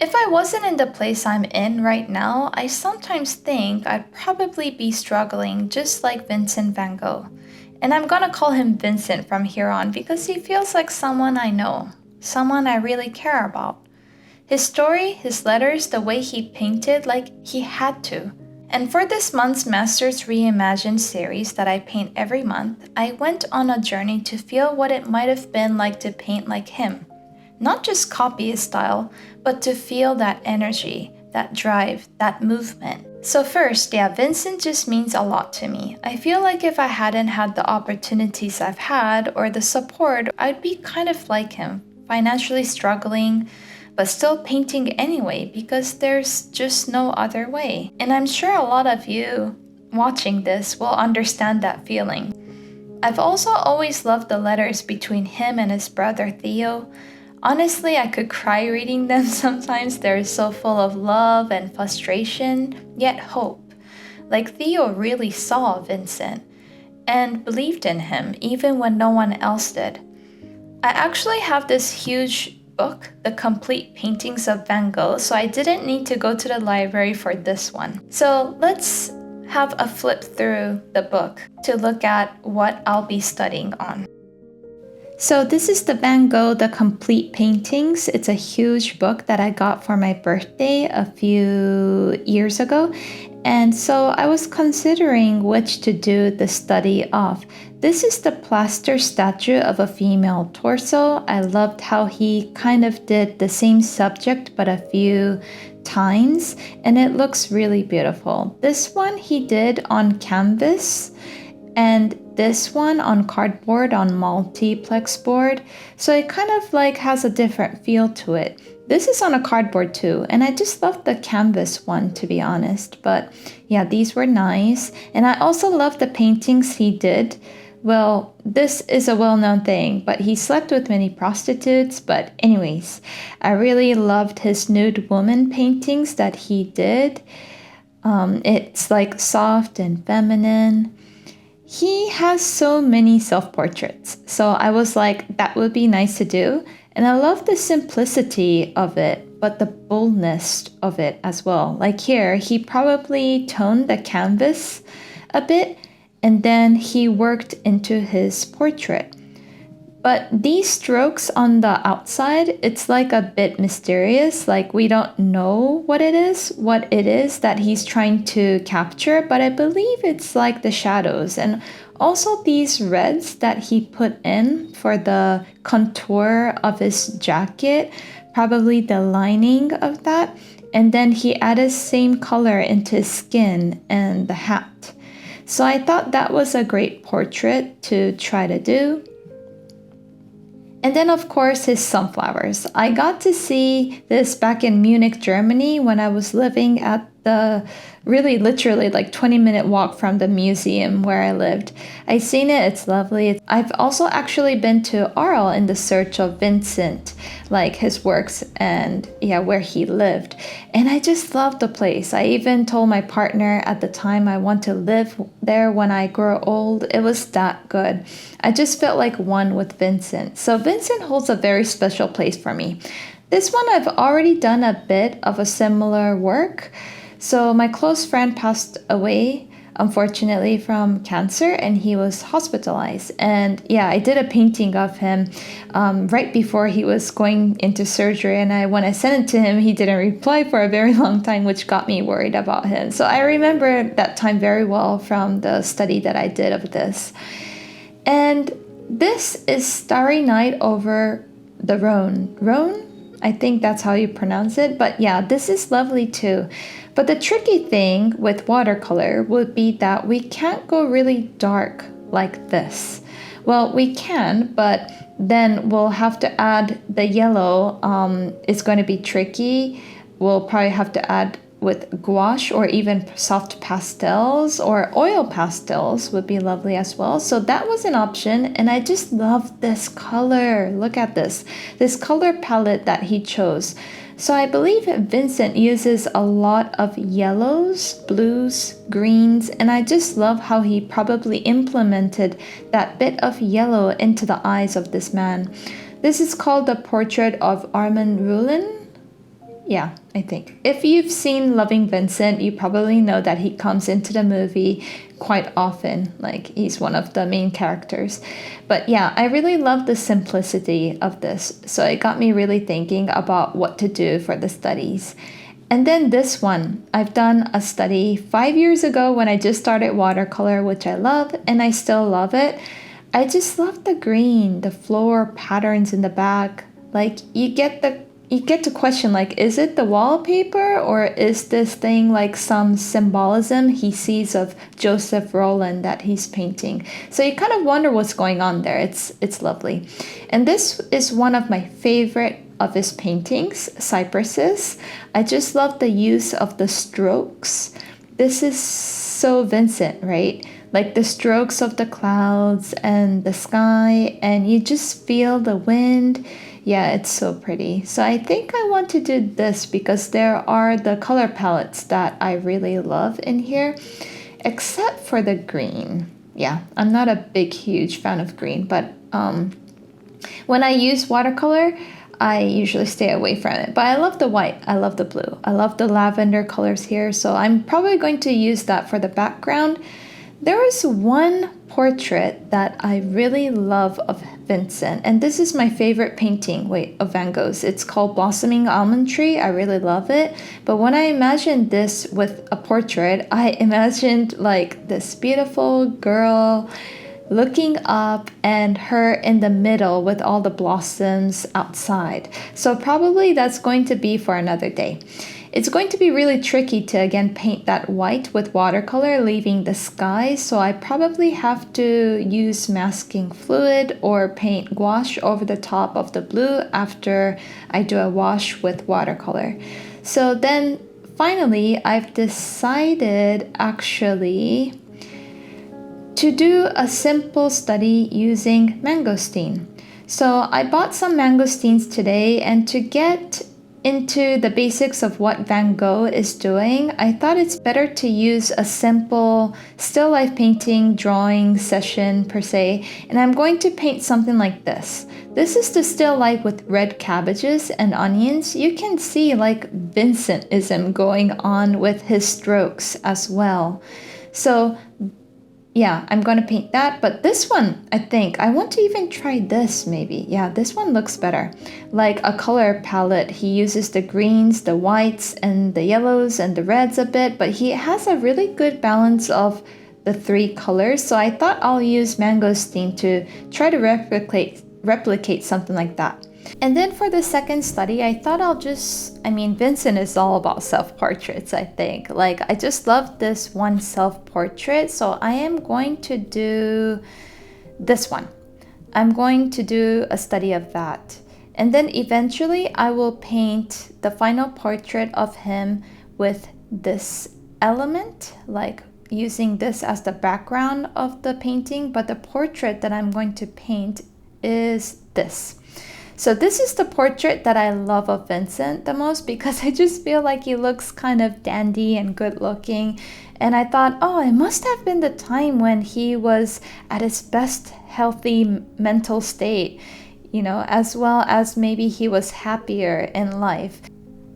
If I wasn't in the place I'm in right now, I sometimes think I'd probably be struggling just like Vincent Van Gogh. And I'm gonna call him Vincent from here on because he feels like someone I know, someone I really care about. His story, his letters, the way he painted, like he had to. And for this month's Masters Reimagined series that I paint every month, I went on a journey to feel what it might have been like to paint like him. Not just copy his style, but to feel that energy, that drive, that movement. So first, yeah, Vincent just means a lot to me. I feel like if I hadn't had the opportunities I've had or the support, I'd be kind of like him, financially struggling, but still painting anyway because there's just no other way. And I'm sure a lot of you watching this will understand that feeling. I've also always loved the letters between him and his brother Theo. Honestly, I could cry reading them sometimes. They're so full of love and frustration, yet hope. Like Theo really saw Vincent and believed in him even when no one else did. I actually have this huge book, The Complete Paintings of Van Gogh, so I didn't need to go to the library for this one. So let's have a flip through the book to look at what I'll be studying on. So this is the Van Gogh, The Complete Paintings. It's a huge book that I got for my birthday a few years ago. And so I was considering which to do the study of. This is the plaster statue of a female torso. I loved how he kind of did the same subject but a few times, and it looks really beautiful. This one he did on canvas, and this one on cardboard on multiplex board. So it kind of like has a different feel to it. This is on a cardboard too, and I just love the canvas one to be honest. But yeah, these were nice. And I also love the paintings he did. Well, this is a well-known thing, but he slept with many prostitutes. But anyways, I really loved his nude woman paintings that he did. It's like soft and feminine. He has so many self-portraits, so I was like, that would be nice to do. And I love the simplicity of it, but the boldness of it as well. Like here, he probably toned the canvas a bit, and then he worked into his portrait. But these strokes on the outside, it's like a bit mysterious. Like we don't know what it is that he's trying to capture, but I believe it's like the shadows. And also these reds that he put in for the contour of his jacket, probably the lining of that. And then he added same color into his skin and the hat. So I thought that was a great portrait to try to do. And then, of course, his sunflowers. I got to see this back in Munich, Germany, when I was living at the really literally like 20-minute walk from the museum where I lived. I've seen it, it's lovely. I've also actually been to Arles in the search of Vincent, like his works and yeah, where he lived. And I just loved the place. I even told my partner at the time I want to live there when I grow old. It was that good. I just felt like one with Vincent. So Vincent holds a very special place for me. This one I've already done a bit of a similar work. So my close friend passed away, unfortunately, from cancer, and he was hospitalized. And yeah, I did a painting of him right before he was going into surgery. And when I sent it to him, he didn't reply for a very long time, which got me worried about him. So I remember that time very well from the study that I did of this. And this is Starry Night over the Rhone. Rhone? I think that's how you pronounce it. But yeah, this is lovely too. But the tricky thing with watercolor would be that we can't go really dark like this. Well, we can, but then we'll have to add the yellow. It's going to be tricky. We'll probably have to add with gouache or even soft pastels, or oil pastels would be lovely as well. So that was an option, and I just love this color. Look at this color palette that he chose. So I believe Vincent uses a lot of yellows, blues, greens, and I just love how he probably implemented that bit of yellow into the eyes of this man. This is called the Portrait of Armand Roullin. Yeah, I think. If you've seen Loving Vincent, you probably know that he comes into the movie quite often. Like, he's one of the main characters. But yeah, I really love the simplicity of this. So it got me really thinking about what to do for the studies. And then this one, I've done a study 5 years ago when I just started watercolor, which I love, and I still love it. I just love the green, the floral patterns in the back. Like, you get to question, like, is it the wallpaper, or is this thing like some symbolism he sees of Joseph Roland that he's painting? So you kind of wonder what's going on there. It's lovely. And this is one of my favorite of his paintings, Cypresses. I just love the use of the strokes. This is so Vincent, right? Like the strokes of the clouds and the sky, and you just feel the wind. Yeah, it's so pretty. So I think I want to do this because there are the color palettes that I really love in here, except for the green. Yeah, I'm not a huge fan of green, but when I use watercolor, I usually stay away from it. But I love the white, I love the blue, I love the lavender colors here, so I'm probably going to use that for the background. There is one portrait that I really love of Vincent, and this is my favorite painting, of Van Gogh's. It's called Blossoming Almond Tree. I really love it. But when I imagined this with a portrait, I imagined like this beautiful girl looking up and her in the middle with all the blossoms outside. So probably that's going to be for another day. It's going to be really tricky to again paint that white with watercolor, leaving the sky, so I probably have to use masking fluid or paint gouache over the top of the blue after I do a wash with watercolor. So then finally I've decided actually to do a simple study using mangosteen. So I bought some mangosteens today, and to get into the basics of what Van Gogh is doing, I thought it's better to use a simple still life painting drawing session per se, and I'm going to paint something like this. This is the still life with red cabbages and onions. You can see like Vincentism going on with his strokes as well. So yeah, I'm going to paint that. But this one, I think, I want to even try this maybe. Yeah, this one looks better. Like a color palette, he uses the greens, the whites, and the yellows, and the reds a bit. But he has a really good balance of the three colors. So I thought I'll use mangosteen to try to replicate something like that. And then for the second study, I thought Vincent is all about self-portraits, I think. Like, I just love this one self-portrait, so I am going to do this one. I'm going to do a study of that. And then eventually I will paint the final portrait of him with this element, like using this as the background of the painting, but the portrait that I'm going to paint is this. So this is the portrait that I love of Vincent the most because I just feel like he looks kind of dandy and good looking. And I thought, oh, it must have been the time when he was at his best healthy mental state, as well as maybe he was happier in life.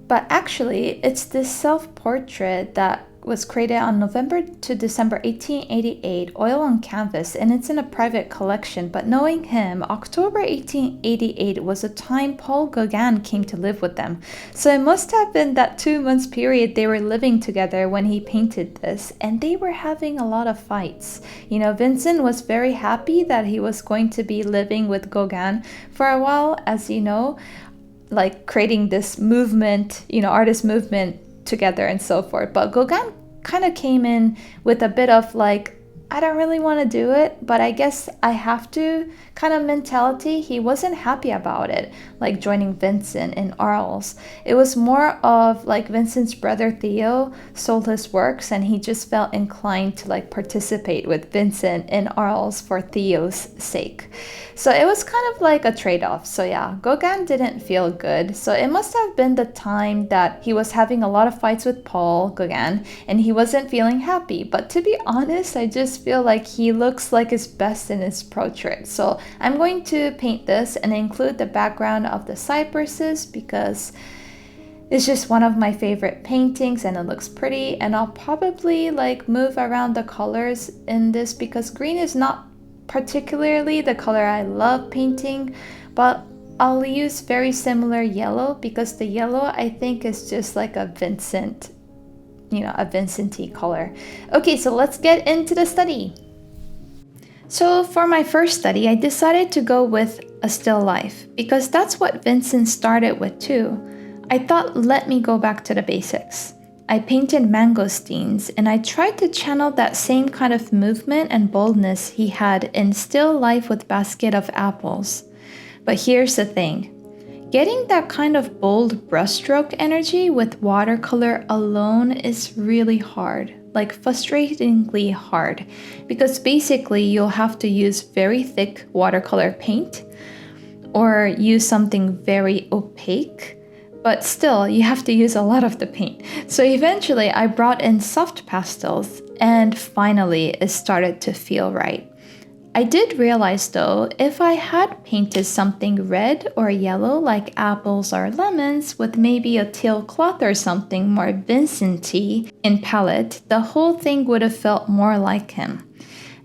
But actually, it's this self-portrait that was created on November to December 1888, oil on canvas, and it's in a private collection. But knowing him, October 1888 was a time Paul Gauguin came to live with them. So it must have been that 2 months period they were living together when he painted this, and they were having a lot of fights. Vincent was very happy that he was going to be living with Gauguin for a while, as like creating this movement, artist movement together and so forth. But Gauguin kind of came in with a bit of like, I don't really want to do it, but I guess I have to kind of mentality. He wasn't happy about it, like joining Vincent in Arles. It was more of like Vincent's brother Theo sold his works, and he just felt inclined to like participate with Vincent in Arles for Theo's sake. So it was kind of like a trade-off. So yeah, Gauguin didn't feel good. So it must have been the time that he was having a lot of fights with Paul Gauguin, and he wasn't feeling happy. But to be honest, I just feel like he looks like his best in his portrait. So I'm going to paint this and include the background of the cypresses because It's just one of my favorite paintings and it looks pretty, and I'll probably like move around the colors in this because green is not particularly the color I love painting, but I'll use very similar yellow because the yellow I think is just like a Vincent, a Vincent-y color. Okay, so let's get into the study. So for my first study, I decided to go with a still life because that's what Vincent started with too. I thought, let me go back to the basics. I painted mangosteens and I tried to channel that same kind of movement and boldness he had in Still Life with Basket of Apples. But here's the thing. Getting that kind of bold brushstroke energy with watercolor alone is really hard, like frustratingly hard, because basically you'll have to use very thick watercolor paint or use something very opaque. But still, you have to use a lot of the paint. So eventually I brought in soft pastels and finally it started to feel right. I did realize though, if I had painted something red or yellow like apples or lemons with maybe a teal cloth or something more Vincent-y in palette, the whole thing would have felt more like him.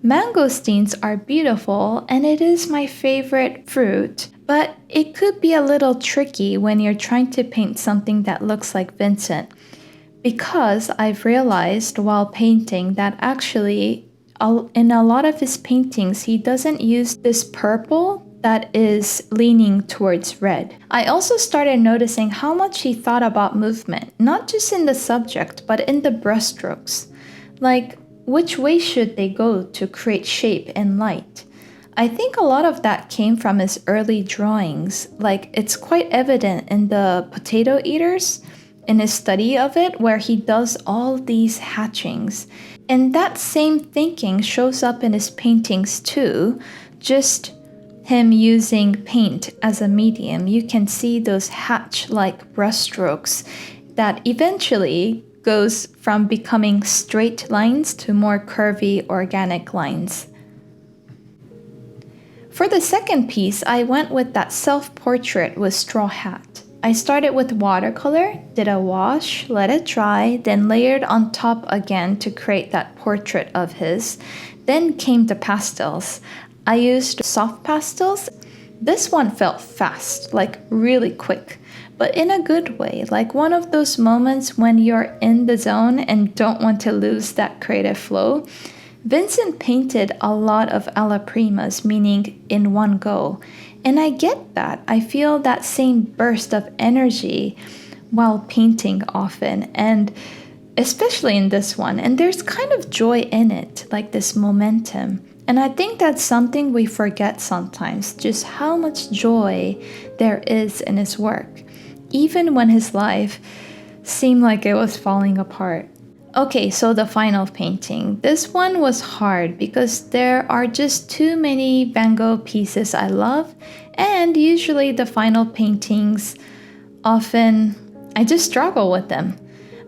Mangosteens are beautiful and it is my favorite fruit, but it could be a little tricky when you're trying to paint something that looks like Vincent, because I've realized while painting that actually in a lot of his paintings he doesn't use this purple that is leaning towards red. I also started noticing how much he thought about movement, not just in the subject but in the brushstrokes. Like, which way should they go to create shape and light? I think a lot of that came from his early drawings. Like, it's quite evident in the potato eaters, in his study of it, where he does all these hatchings. And that same thinking shows up in his paintings too, just him using paint as a medium. You can see those hatch-like brushstrokes that eventually goes from becoming straight lines to more curvy organic lines. For the second piece, I went with that self-portrait with straw hat. I started with watercolor, did a wash, let it dry, then layered on top again to create that portrait of his. Then came the pastels. I used soft pastels. This one felt fast, like really quick, but in a good way, like one of those moments when you're in the zone and don't want to lose that creative flow. Vincent painted a lot of alla primas, meaning in one go. And I get that. I feel that same burst of energy while painting often, and especially in this one. And there's kind of joy in it, like this momentum. And I think that's something we forget sometimes, just how much joy there is in his work, even when his life seemed like it was falling apart. Okay, so the final painting. This one was hard because there are just too many Van Gogh pieces I love, and usually the final paintings, often I just struggle with them.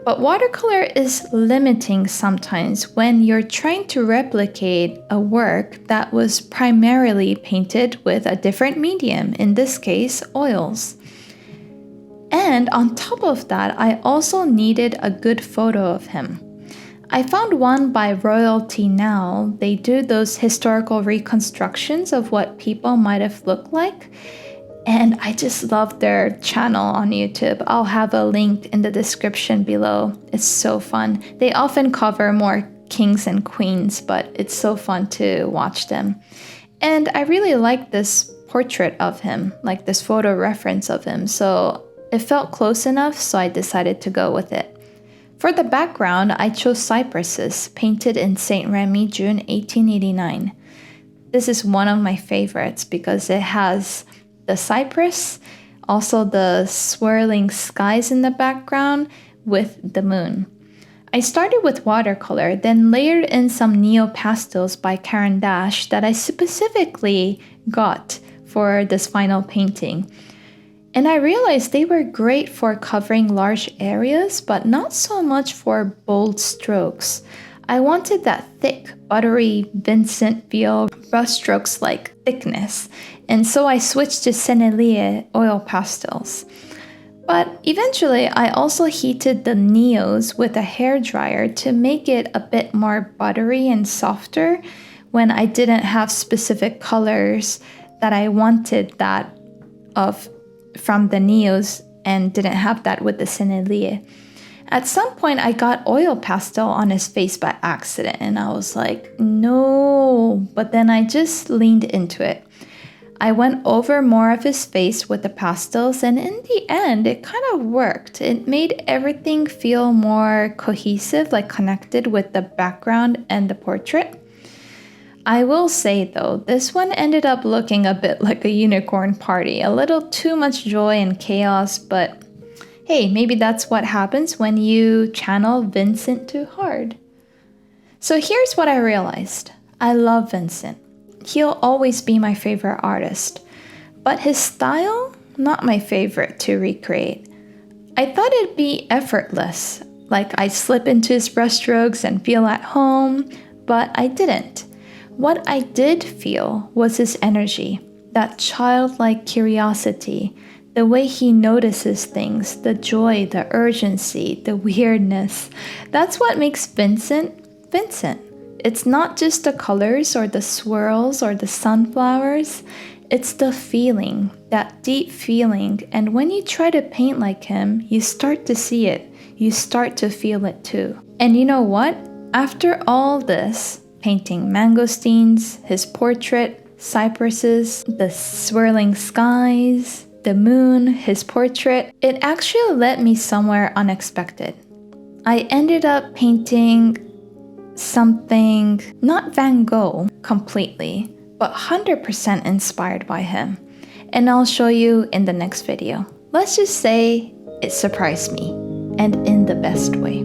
But watercolor is limiting sometimes when you're trying to replicate a work that was primarily painted with a different medium, in this case, oils. And on top of that, I also needed a good photo of him. I found one by Royalty Now. They do those historical reconstructions of what people might have looked like. And I just love their channel on YouTube. I'll have a link in the description below. It's so fun. They often cover more kings and queens, but it's so fun to watch them. And I really like this portrait of him, like this photo reference of him. So it felt close enough, so I decided to go with it. For the background, I chose Cypresses, painted in St. Remy, June 1889. This is one of my favorites because it has the cypress, also the swirling skies in the background with the moon. I started with watercolor, then layered in some neo pastels by Caran d'Ache that I specifically got for this final painting. And I realized they were great for covering large areas, but not so much for bold strokes. I wanted that thick, buttery Vincent Van Gogh brushstrokes-like thickness, and so I switched to Sennelier oil pastels. But eventually, I also heated the neos with a hairdryer to make it a bit more buttery and softer when I didn't have specific colors that I wanted that of from the neos and didn't have that with the Sennelier. At some point, I got oil pastel on his face by accident, and I was like, no, but then I just leaned into it. I went over more of his face with the pastels, and in the end, it kind of worked. It made everything feel more cohesive, like connected with the background and the portrait. I will say though, this one ended up looking a bit like a unicorn party, a little too much joy and chaos, but hey, maybe that's what happens when you channel Vincent too hard. So here's what I realized. I love Vincent. He'll always be my favorite artist, but his style, not my favorite to recreate. I thought it'd be effortless, like I'd slip into his brushstrokes and feel at home, but I didn't. What I did feel was his energy, that childlike curiosity, the way he notices things, the joy, the urgency, the weirdness. That's what makes Vincent, Vincent. It's not just the colors or the swirls or the sunflowers. It's the feeling, that deep feeling. And when you try to paint like him, you start to see it. You start to feel it too. And you know what? After all this, painting mangosteens, his portrait, cypresses, the swirling skies, the moon, his portrait, it actually led me somewhere unexpected. I ended up painting something, not Van Gogh completely, but 100% inspired by him. And I'll show you in the next video. Let's just say it surprised me, and in the best way.